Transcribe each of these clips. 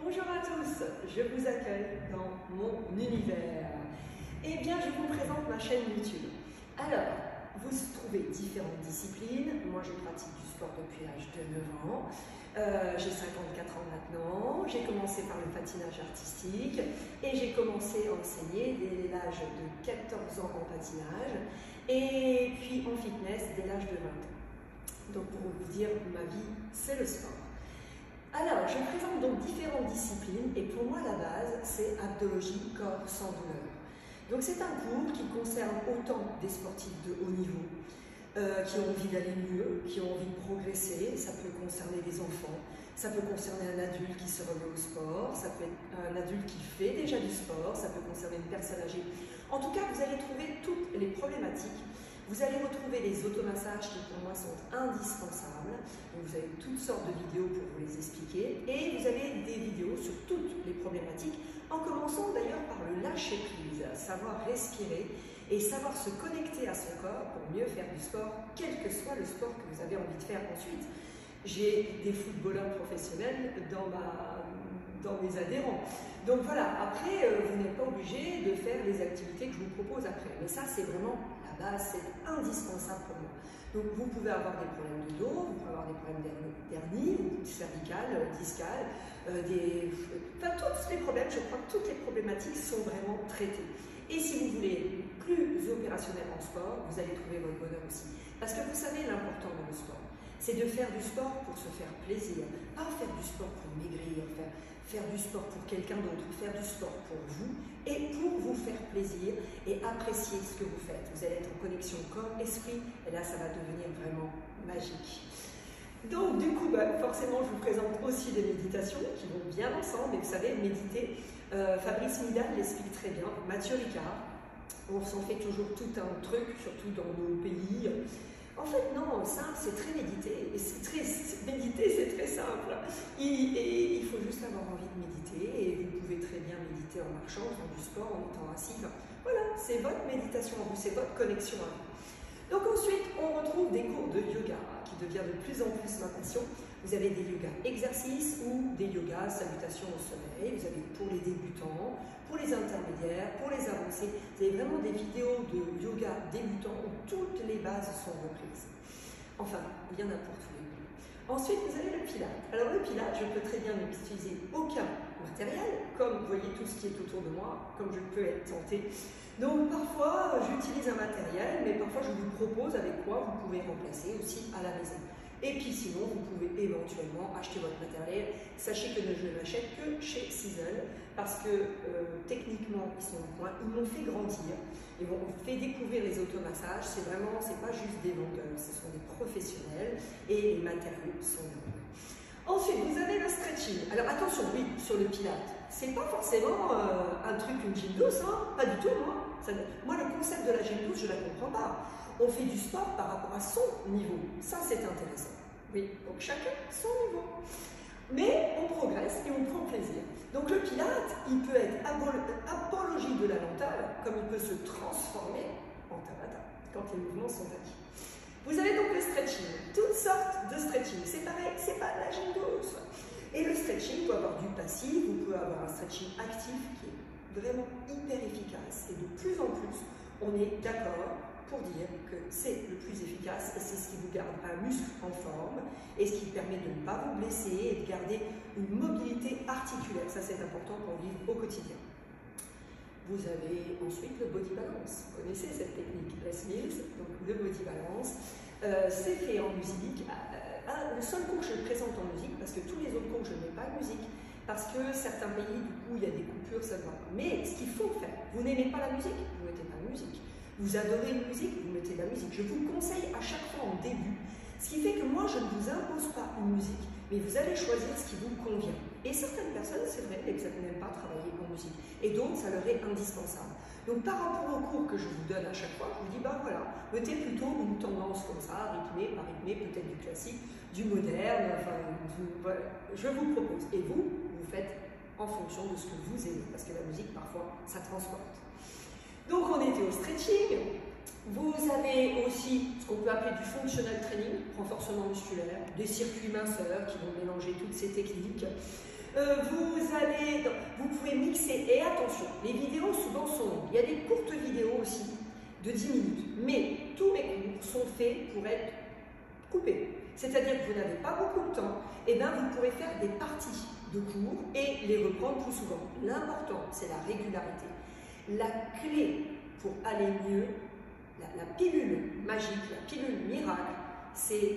Bonjour à tous, je vous accueille dans mon univers. Eh bien, je vous présente ma chaîne YouTube. Alors, vous trouvez différentes disciplines. Moi, je pratique du sport depuis l'âge de 9 ans. J'ai 54 ans maintenant. J'ai commencé par le patinage artistique et j'ai commencé à enseigner dès l'âge de 14 ans en patinage et puis en fitness dès l'âge de 20 ans. Donc, pour vous dire, ma vie, c'est le sport. Alors, je présente donc différentes disciplines et pour moi, la base, c'est abdologie, corps sans douleur. Donc, c'est un cours qui concerne autant des sportifs de haut niveau qui ont envie d'aller mieux, qui ont envie de progresser. Ça peut concerner des enfants, ça peut concerner un adulte qui se remet au sport, ça peut être un adulte qui fait déjà du sport, ça peut concerner une personne âgée. En tout cas, vous allez trouver toutes les problématiques. Vous allez retrouver les automassages qui pour moi sont indispensables. Donc, vous avez toutes sortes de vidéos pour vous les expliquer et vous avez des vidéos sur toutes les problématiques en commençant d'ailleurs par le lâcher prise, savoir respirer et savoir se connecter à son corps pour mieux faire du sport, quel que soit le sport que vous avez envie de faire ensuite. J'ai des footballeurs professionnels dans mes adhérents. Donc voilà, après, vous n'êtes pas obligé de faire les activités que je vous propose après. Mais ça, c'est vraiment la base, c'est indispensable pour moi. Donc vous pouvez avoir des problèmes de dos, vous pouvez avoir des problèmes d'hernie, cervicales, discales, enfin tous les problèmes, je crois que toutes les problématiques sont vraiment traitées. Et si vous voulez plus opérationnel en sport, vous allez trouver votre bonheur aussi. Parce que vous savez l'important dans le sport, c'est de faire du sport pour se faire plaisir, pas faire du sport pour maigrir, faire du sport pour quelqu'un d'autre, faire du sport pour vous et pour vous faire plaisir et apprécier ce que vous faites. Vous allez être en connexion corps-esprit et là, ça va devenir vraiment magique. Donc, du coup, forcément, je vous présente aussi des méditations qui vont bien ensemble. Et vous savez, méditer, Fabrice Midal l'explique très bien, Mathieu Ricard, on s'en fait toujours tout un truc, surtout dans nos pays. En fait, non, ça, c'est très médité. Et méditer, c'est très simple. Et il faut juste avoir envie de méditer. Et vous pouvez très bien méditer en marchant, en faisant du sport, en étant assis. Voilà, c'est votre méditation à vous, c'est votre connexion à vous. Donc ensuite, on retrouve des cours de yoga qui devient de plus en plus ma passion. Vous avez des yogas exercices ou des yogas salutations au soleil. Vous avez pour les débutants, pour les intermédiaires, pour les avancés. Vous avez vraiment des vidéos de yoga débutants où toutes les bases sont reprises. Enfin, il y en a pour tous les goûts. Ensuite, vous avez le pilate. Alors le pilate, je peux très bien n'utiliser aucun matériel, comme vous voyez tout ce qui est autour de moi, comme je peux être tentée. Donc parfois, j'utilise un matériel, mais parfois je vous propose avec quoi vous pouvez remplacer aussi à la maison. Et puis sinon, vous pouvez éventuellement acheter votre matériel. Sachez que je ne l'achète que chez Sizzle, parce que techniquement, ils sont au point, ils m'ont fait grandir, ils m'ont fait découvrir les automassages. C'est vraiment, c'est pas juste des vendeurs, ce sont des professionnels et les matériaux sont bons. Ensuite, vous avez le stretching. Alors attention, oui, sur le pilate, c'est pas forcément un truc, une gym douce, hein, pas du tout, moi. Moi, le concept de la gym douce, je ne la comprends pas. On fait du sport par rapport à son niveau. Ça, c'est intéressant. Oui, donc chacun son niveau. Mais on progresse et on prend plaisir. Donc le pilate, il peut être apologie de la lenteur, comme il peut se transformer en tabata quand les mouvements sont acquis. Vous avez donc le stretching, toutes sortes de stretching. C'est pareil, c'est pas de la gym douce. Et le stretching peut avoir du passif, vous pouvez avoir un stretching actif qui est vraiment hyper efficace. Et de plus en plus, on est d'accord pour dire que c'est le plus efficace et c'est ce qui vous garde un muscle en forme et ce qui permet de ne pas vous blesser et de garder une mobilité articulaire. Ça, c'est important pour vivre au quotidien. Vous avez ensuite le body balance. Vous connaissez cette technique, Les Mills, donc le body balance. C'est fait en musique. Le seul cours que je présente en musique, parce que tous les autres cours, je ne mets pas de musique, parce que certains pays, du coup, il y a des coupures, ça ne va pas. Mais ce qu'il faut faire, vous n'aimez pas la musique, vous ne mettez pas de musique. Vous adorez une musique, vous mettez de la musique. Je vous le conseille à chaque fois en début. Ce qui fait que moi, je ne vous impose pas une musique, mais vous allez choisir ce qui vous convient. Et certaines personnes, c'est vrai, elles n'aiment pas travailler en musique. Et donc, ça leur est indispensable. Donc, par rapport au cours que je vous donne à chaque fois, je vous dis, bah voilà, mettez plutôt une tendance comme ça, rythmée, pas rythmée, peut-être du classique, du moderne, enfin, voilà, je vous propose. Et vous faites en fonction de ce que vous aimez, parce que la musique, parfois, ça transporte. Donc, on était au stretching. Vous avez aussi ce qu'on peut appeler du functional training, renforcement musculaire, des circuits minceurs qui vont mélanger toutes ces techniques. Vous pouvez mixer, et attention, les vidéos souvent sont longues. Il y a des courtes vidéos aussi de 10 minutes, mais tous mes cours sont faits pour être coupés. C'est-à-dire que vous n'avez pas beaucoup de temps, et bien vous pourrez faire des parties de cours et les reprendre plus souvent. L'important, c'est la régularité. La clé pour aller mieux, la pilule magique, la pilule miracle, c'est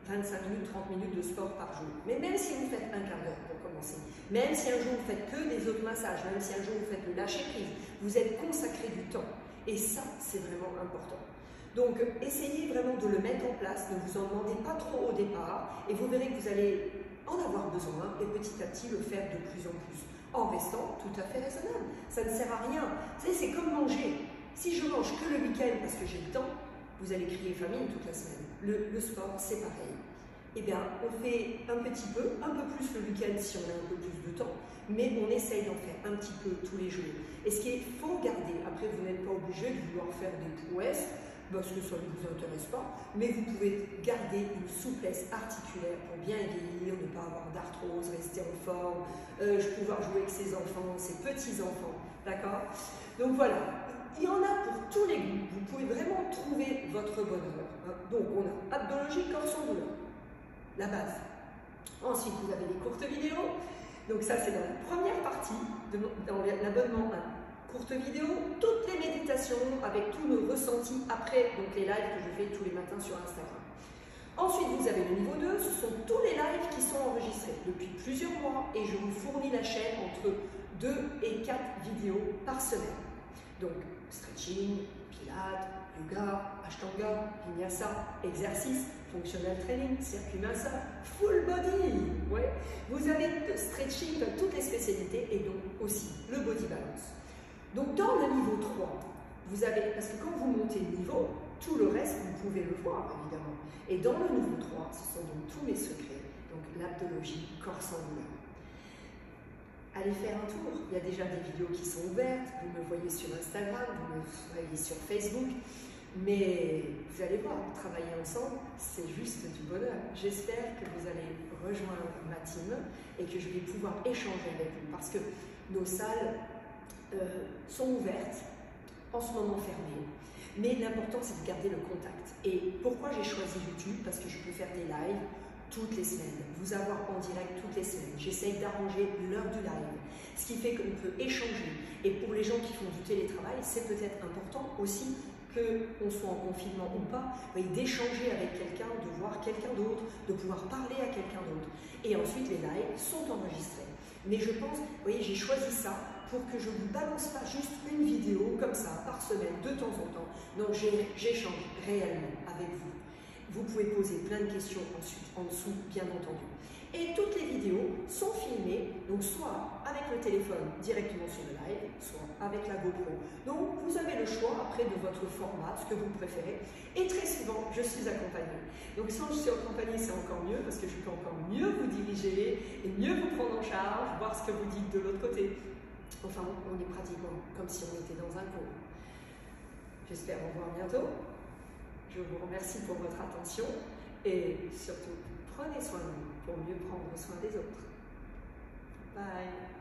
25 minutes, 30 minutes de sport par jour. Mais même si vous faites un quart d'heure pour commencer, même si un jour vous faites que des automassages, même si un jour vous faites le lâcher prise, vous êtes consacré du temps. Et ça, c'est vraiment important. Donc, essayez vraiment de le mettre en place, ne vous en demandez pas trop au départ, et vous verrez que vous allez en avoir besoin, et petit à petit le faire de plus en plus, en restant tout à fait raisonnable. Ça ne sert à rien. Vous savez, c'est comme manger. Si je mange que le week-end parce que j'ai le temps, vous allez crier famine toute la semaine. Le sport, c'est pareil. Eh bien, on fait un petit peu, un peu plus le week-end si on a un peu plus de temps, mais on essaye d'en faire un petit peu tous les jours. Et ce qu'il faut garder, après vous n'êtes pas obligé de vouloir faire des prouesses, parce que ça ne vous intéresse pas, mais vous pouvez garder une souplesse articulaire pour bien vieillir, ne pas avoir d'arthrose, rester en forme, pouvoir jouer avec ses enfants, ses petits-enfants, d'accord? Donc voilà, il y en a pour tous les goûts, vous pouvez vraiment trouver votre bonheur. Donc on a abdologie, corps sans douleur, la base. Ensuite, vous avez les courtes vidéos, donc ça c'est dans la première partie, dans l'abonnement 1. Courte vidéo, toutes les méditations avec tous nos ressentis après donc les lives que je fais tous les matins sur Instagram. Ensuite, vous avez le niveau 2, ce sont tous les lives qui sont enregistrés depuis plusieurs mois et je vous fournis la chaîne entre 2 et 4 vidéos par semaine. Donc, stretching, pilates, yoga, ashtanga, vinyasa, exercice, functional training, circuit massage, full body. Ouais. Vous avez le stretching dans toutes les spécialités et donc aussi le body balance. Donc dans le niveau 3, vous avez, parce que quand vous montez le niveau, tout le reste, vous pouvez le voir évidemment. Et dans le niveau 3, ce sont donc tous mes secrets, donc l'abdologie, corps sans douleur. Allez faire un tour, il y a déjà des vidéos qui sont ouvertes, vous me voyez sur Instagram, vous me voyez sur Facebook, mais vous allez voir, travailler ensemble, c'est juste du bonheur. J'espère que vous allez rejoindre ma team et que je vais pouvoir échanger avec vous, parce que nos salles sont ouvertes, en ce moment fermées, mais l'important c'est de garder le contact. Et pourquoi j'ai choisi YouTube? Parce que je peux faire des lives toutes les semaines, vous avoir en direct toutes les semaines. J'essaye d'arranger l'heure du live, ce qui fait qu'on peut échanger. Et pour les gens qui font du télétravail, c'est peut-être important aussi qu'on soit en confinement ou pas, d'échanger avec quelqu'un, de voir quelqu'un d'autre, de pouvoir parler à quelqu'un d'autre. Et ensuite, les lives sont enregistrés. Mais je pense, vous voyez, j'ai choisi ça pour que je ne vous balance pas juste une vidéo comme ça par semaine de temps en temps. Donc j'échange réellement avec vous. Vous pouvez poser plein de questions ensuite, en dessous, bien entendu. Et toutes les vidéos sont filmées, donc soit avec le téléphone directement sur le live, soit avec la GoPro. Donc vous avez le choix après de votre format, ce que vous préférez. Et très souvent, je suis accompagnée. Donc quand je suis accompagnée, c'est encore mieux parce que je peux encore mieux vous diriger et mieux vous prendre en charge, voir ce que vous dites de l'autre côté. Enfin, on est pratiquement comme si on était dans un cours. J'espère vous revoir bientôt. Je vous remercie pour votre attention et surtout, prenez soin de vous pour mieux prendre soin des autres. Bye!